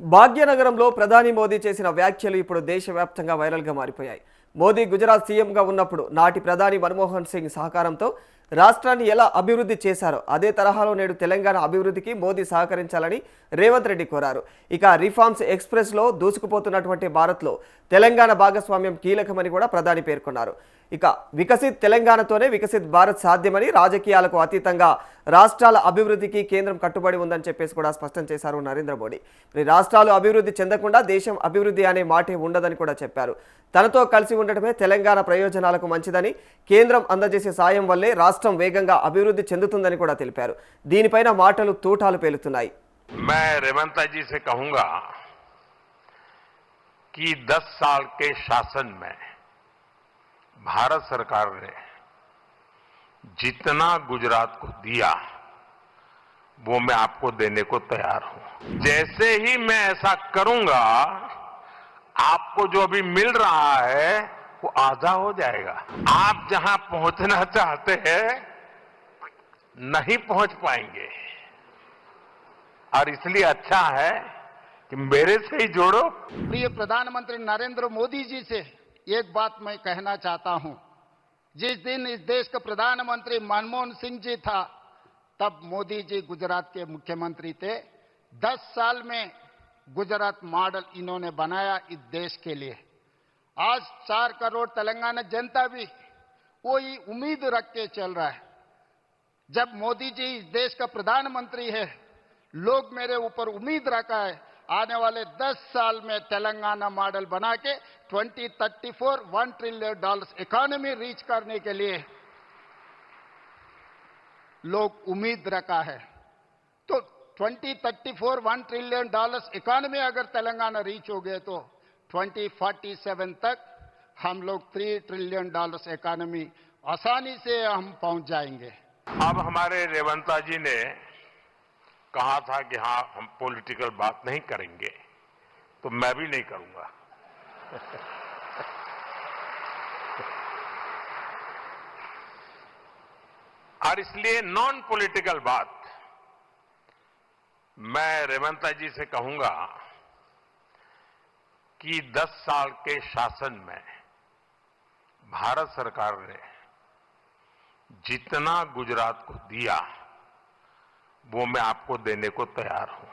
భాగ్యనగరంలో ప్రధాని మోదీ చేసిన వ్యాఖ్యలు ఇప్పుడు దేశవ్యాప్తంగా వైరల్గా మారిపోయాయి. మోదీ గుజరాత్ సీఎంగా ఉన్నప్పుడు నాటి ప్రధాని మన్మోహన్ సింగ్ సహకారంతో రాష్ట్రాన్ని ఎలా అభివృద్ధి చేశారో అదే తరహాలో నేడు తెలంగాణ అభివృద్ధికి మోదీ సహకరించాలని రేవంత్ రెడ్డి కోరారు. ఇక రిఫార్మ్స్ ఎక్స్ప్రెస్లో దూసుకుపోతున్నటువంటి భారత్లో తెలంగాణ భాగస్వామ్యం కీలకమని కూడా ప్రధాని పేర్కొన్నారు. ఇక వికసిత్ తెలంగాణతోనే వికసిత్ భారత్ సాధ్యమని, రాజకీయాలకు అతీతంగా రాష్ట్రాల అభివృద్ధికి కేంద్రం కట్టుబడి ఉందని చెప్పేసి కూడా స్పష్టం చేశారు నరేంద్ర మోడీ. రాష్ట్రాలు అభివృద్ధి చెందకుండా దేశం అభివృద్ధి అనే మాటే ఉండదని కూడా చెప్పారు. తనతో కలిసి ఉండటమే తెలంగాణ ప్రయోజనాలకు మంచిదని, కేంద్రం అందజేసే సాయం వల్లే రాష్ట్రం వేగంగా అభివృద్ధి చెందుతుందని కూడా తెలిపారు. దీనిపైన మాటలు తూటాలు పేలుతున్నాయి. मैं रेवंत जी से कहूंगा कि 10 साल के शासन में भारत सरकार ने जितना गुजरात को दिया वो मैं आपको देने को तैयार हूं. जैसे ही मैं ऐसा करूंगा आपको जो अभी मिल रहा है वो आधा हो जाएगा. आप जहां पहुंचना चाहते हैं नहीं पहुंच पाएंगे और इसलिए अच्छा है कि मेरे से ही जोड़ो. प्रिय प्रधानमंत्री नरेंद्र मोदी जी से एक बात मैं कहना चाहता हूं. जिस दिन इस देश का प्रधानमंत्री मनमोहन सिंह जी था तब मोदी जी गुजरात के मुख्यमंत्री थे. 10 साल में गुजरात मॉडल इन्होंने बनाया इस देश के लिए. आज 4 करोड़ तेलंगाना जनता भी वही उम्मीद रख के चल रहा है. जब मोदी जी इस देश का प्रधानमंत्री है, लोग मेरे ऊपर उम्मीद रखा है आने वाले 10 साल में तेलंगाना मॉडल बना के 2034 $1 ट्रिलियन इकोनॉमी रीच करने के लिए लोग उम्मीद रखा है. तो 2034 $1 ट्रिलियन इकोनॉमी अगर तेलंगाना रीच हो गए तो 2047 तक हम लोग $3 ट्रिलियन इकोनॉमी आसानी से हम पहुंच जाएंगे. अब हमारे रेवंता जी ने कहा था कि हाँ हम पॉलिटिकल बात नहीं करेंगे, तो मैं भी नहीं करूंगा. और इसलिए नॉन पॉलिटिकल बात मैं रेवंता जी से कहूंगा कि 10 साल के शासन में भारत सरकार ने जितना गुजरात को दिया वो मैं आपको देने को तैयार हूं.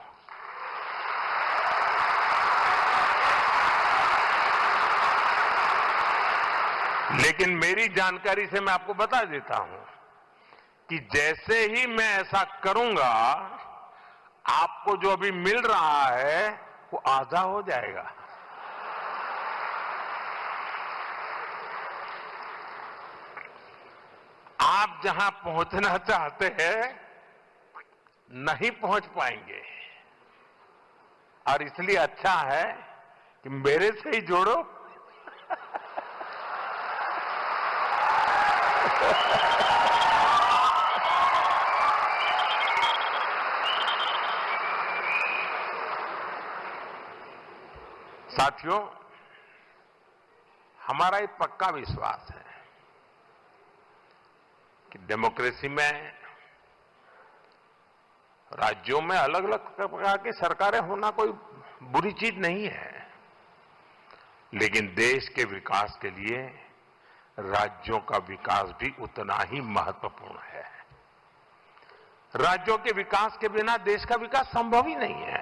लेकिन मेरी जानकारी से मैं आपको बता देता हूं कि जैसे ही मैं ऐसा करूंगा आपको जो अभी मिल रहा है वो आधा हो जाएगा. आप जहां पहुंचना चाहते हैं नहीं पहुंच पाएंगे और इसलिए अच्छा है कि मेरे से ही जोड़ो. साथियों, हमारा एक पक्का विश्वास है कि डेमोक्रेसी में राज्यों में अलग अलग प्रकार की सरकारें होना कोई बुरी चीज नहीं है, लेकिन देश के विकास के लिए राज्यों का विकास भी उतना ही महत्वपूर्ण है. राज्यों के विकास के बिना देश का विकास संभव ही नहीं है.